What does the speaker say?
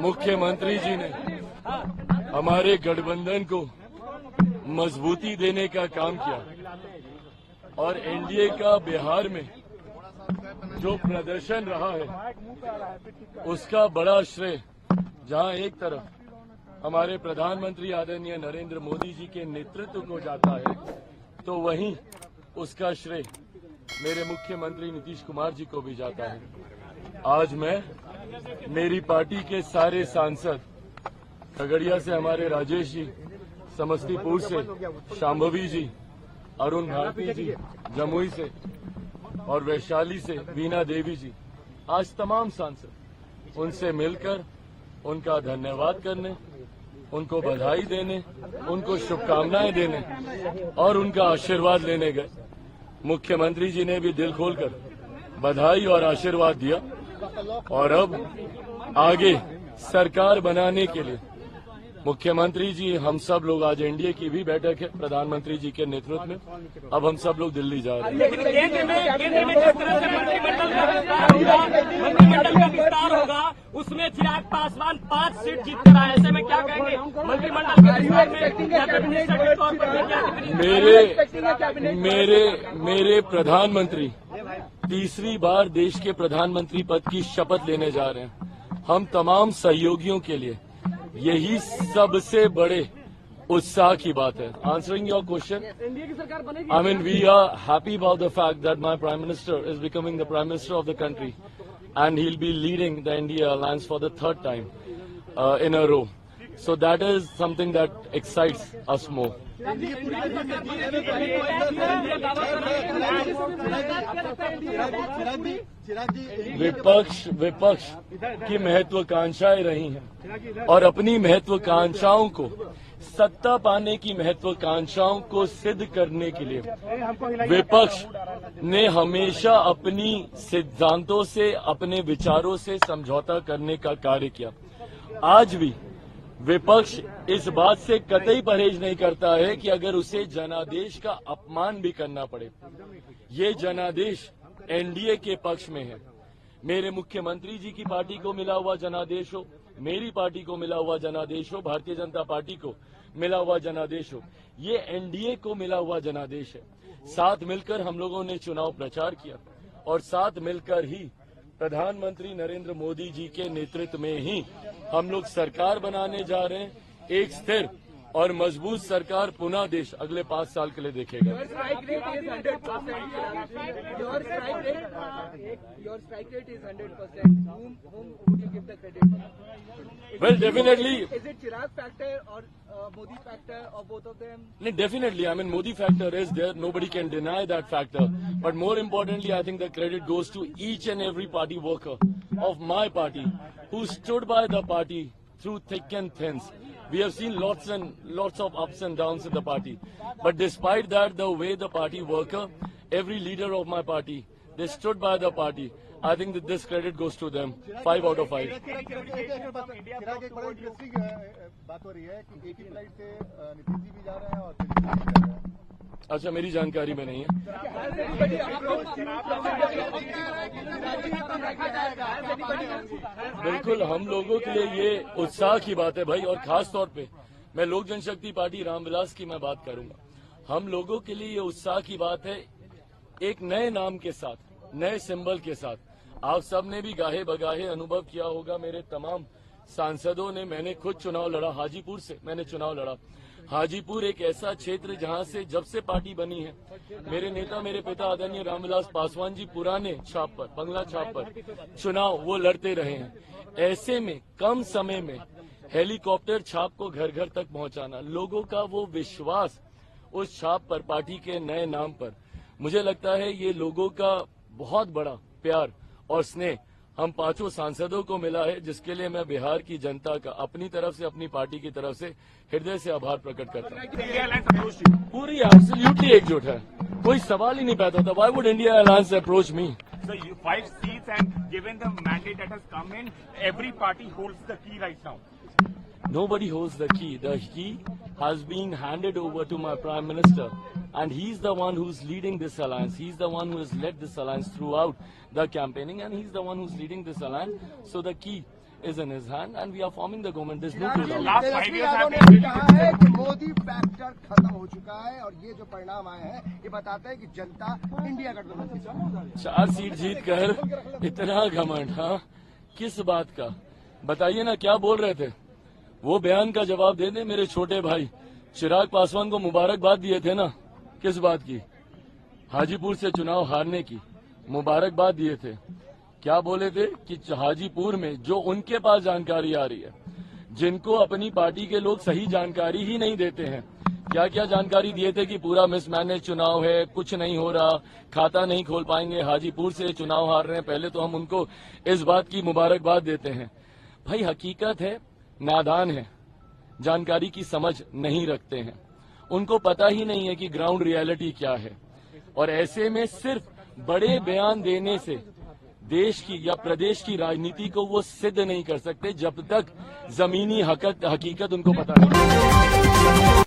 मुख्यमंत्री जी ने हमारे गठबंधन को मजबूती देने का काम किया और एनडीए का बिहार में जो प्रदर्शन रहा है उसका बड़ा श्रेय जहां एक तरफ हमारे प्रधानमंत्री आदरणीय नरेंद्र मोदी जी के नेतृत्व को जाता है तो वहीं उसका श्रेय मेरे मुख्यमंत्री नीतीश कुमार जी को भी जाता है। आज मैं मेरी पार्टी के सारे सांसद, खगड़िया से हमारे राजेश जी, समस्तीपुर से शांभवी जी, अरुण भारती जी, जमुई से और वैशाली से वीना देवी जी, आज तमाम सांसद उनसे मिलकर उनका धन्यवाद करने, उनको बधाई देने, उनको शुभकामनाएं देने और उनका आशीर्वाद लेने गए। मुख्यमंत्री जी ने भी दिल खोलकर बधाई और आशीर्वाद दिया और अब आगे सरकार बनाने के लिए मुख्यमंत्री जी, हम सब लोग, आज एनडीए की भी बैठक है प्रधानमंत्री जी के नेतृत्व में, अब हम सब लोग दिल्ली जा रहे हैं। केंद्र में जिस तरह से मंत्रिमंडल का विस्तार होगा उसमें चिराग पासवान 5 सीट जीत कर आए, ऐसे में क्या कहेंगे मंत्रिमंडल के विस्तार में? मेरे प्रधानमंत्री तीसरी बार देश के प्रधानमंत्री पद की शपथ लेने जा रहे हैं। हम तमाम सहयोगियों के लिए यही सबसे बड़े उत्साह की बात है। Answering your question, I mean, we are happy about the fact that my Prime Minister is becoming the Prime Minister of the country and he'll be leading the India Alliance for the third time in a row. So that is something that excites us more. विपक्ष की महत्वाकांक्षाएं रही हैं और अपनी महत्वाकांक्षाओं को, सत्ता पाने की महत्वाकांक्षाओं को सिद्ध करने के लिए विपक्ष ने हमेशा अपनी सिद्धांतों से, अपने विचारों से समझौता करने का कार्य किया। आज भी विपक्ष इस बात से कतई परहेज नहीं करता है कि अगर उसे जनादेश का अपमान भी करना पड़े। ये जनादेश एनडीए के पक्ष में है। मेरे मुख्यमंत्री जी की पार्टी को मिला हुआ जनादेश हो, मेरी पार्टी को मिला हुआ जनादेश हो, भारतीय जनता पार्टी को मिला हुआ जनादेश हो, ये एनडीए को मिला हुआ जनादेश है। साथ मिलकर हम लोगों ने चुनाव प्रचार किया और साथ मिलकर ही प्रधानमंत्री नरेंद्र मोदी जी के नेतृत्व में ही हम लोग सरकार बनाने जा रहे हैं। एक स्थिर और मजबूत सरकार पुनः देश अगले 5 साल के लिए देखेगा। Well, definitely. Is it Chirag factor or Modi factor or both of them? No, definitely. I mean, Modi factor is there. Nobody can deny that factor. But more importantly, I think the credit goes to each and every party worker of my party who stood by the party through thick and thins. We have seen lots of ups and downs in the party. But despite that, the way the party worker, every leader of my party, they stood by the party. I think that this credit goes to them. 5 out of 5. अच्छा, मेरी जानकारी में नहीं है। बिल्कुल, हम लोगों के लिए ये उत्साह की बात है भाई, और खास तौर पे मैं लोक जनशक्ति पार्टी रामविलास की मैं बात करूंगा। हम लोगों के लिए ये उत्साह की बात है, एक नए नाम के साथ, नए सिंबल के साथ। आप सबने भी गाहे बगाहे अनुभव किया होगा, मेरे तमाम सांसदों ने, मैंने खुद चुनाव लड़ा, हाजीपुर से मैंने चुनाव लड़ा। हाजीपुर एक ऐसा क्षेत्र जहां से जब से पार्टी बनी है, मेरे नेता, मेरे पिता आदरणीय रामविलास पासवान जी पुराने छाप पर, बंगला छाप पर चुनाव वो लड़ते रहे हैं। ऐसे में कम समय में हेलीकॉप्टर छाप को घर घर तक पहुंचाना, लोगों का वो विश्वास उस छाप पर, पार्टी के नए नाम पर, मुझे लगता है ये लोगों का बहुत बड़ा प्यार और स्नेह हम 5 सांसदों को मिला है, जिसके लिए मैं बिहार की जनता का अपनी तरफ से, अपनी पार्टी की तरफ से हृदय से आभार प्रकट करता हूँ। पूरी एब्सोल्युटली एकजुट है, कोई सवाल ही नहीं पैदा होता। Why would India alliance approach me? So 5 seats, and given the mandate that has come in, every party holds the key right now. Nobody holds the key. The key has been handed over to my Prime Minister. And he's the one who's leading this alliance. He's the one who has led this alliance throughout the campaigning, and he's the one who's leading this alliance. So the key is in his hand and we are forming the government. There's no doubt. Last 5 Tejashwi years Yadav have ने been भी कहा है कि Modi factor खत्म हो चुका है और ये जो परिणाम आए हैं ये बताते हैं कि जनता इंडिया गठबंधन के साथ 4 सीट जीत कर इतना घमंड, हाँ किस बात का बताइए ना, क्या बोल रहे थे? वो बयान का जवाब दे दे। मेरे छोटे भाई चिराग पासवान को मुबारकबाद दिए थे ना, किस बात की? हाजीपुर से चुनाव हारने की मुबारकबाद दिए थे। क्या बोले थे कि हाजीपुर में जो उनके पास जानकारी आ रही है, जिनको अपनी पार्टी के लोग सही जानकारी ही नहीं देते हैं, क्या क्या जानकारी दिए थे कि पूरा मिसमैनेज चुनाव है, कुछ नहीं हो रहा, खाता नहीं खोल पाएंगे, हाजीपुर से चुनाव हार रहे हैं। पहले तो हम उनको इस बात की मुबारकबाद देते हैं। भाई हकीकत है, नादान है, जानकारी की समझ नहीं रखते हैं, उनको पता ही नहीं है कि ग्राउंड रियलिटी क्या है। और ऐसे में सिर्फ बड़े बयान देने से देश की या प्रदेश की राजनीति को वो सिद्ध नहीं कर सकते जब तक जमीनी हकीकत उनको पता नहीं।